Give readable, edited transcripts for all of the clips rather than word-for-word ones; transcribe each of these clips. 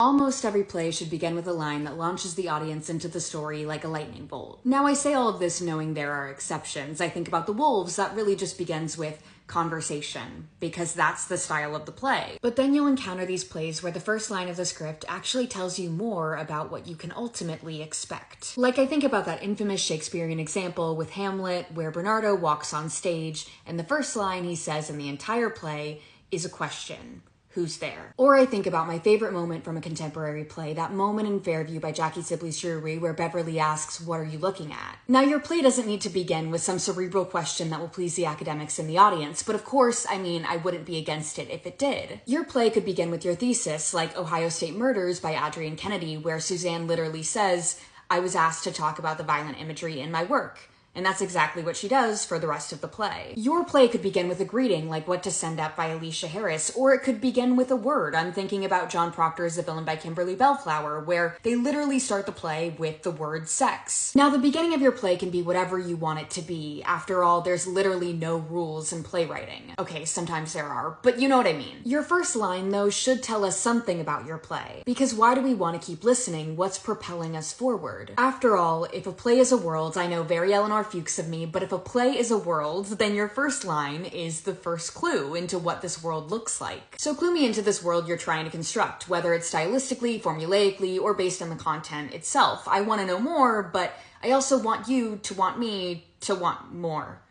Almost every play should begin with a line that launches the audience into the story like a lightning bolt. Now, I say all of this knowing there are exceptions. I think about The Wolves, that really just begins with conversation, because that's the style of the play. But then you'll encounter these plays where the first line of the script actually tells you more about what you can ultimately expect. Like, I think about that infamous Shakespearean example with Hamlet, where Bernardo walks on stage, and the first line he says in the entire play is a question. Who's there? Or I think about my favorite moment from a contemporary play, that moment in Fairview by Jackie Sibley's Jury where Beverly asks, "What are you looking at?" Now, your play doesn't need to begin with some cerebral question that will please the academics in the audience, but of course, I wouldn't be against it if it did. Your play could begin with your thesis, like Ohio State Murders by Adrienne Kennedy, where Suzanne literally says, "I was asked to talk about the violent imagery in my work." And that's exactly what she does for the rest of the play. Your play could begin with a greeting, like What to Send Up by Alicia Harris, or it could begin with a word. I'm thinking about John Proctor's The Villain by Kimberly Bellflower, where they literally start the play with the word sex. Now, the beginning of your play can be whatever you want it to be. After all, there's literally no rules in playwriting. Okay, sometimes there are, but you know what I mean. Your first line, though, should tell us something about your play. Because why do we want to keep listening? What's propelling us forward? After all, if a play is a world, I know very Eleanor Fuchs of me, but if a play is a world, then your first line is the first clue into what this world looks like. So clue me into this world you're trying to construct, whether it's stylistically, formulaically, or based on the content itself. I want to know more, but I also want you to want me to want more.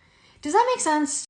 Does that make sense?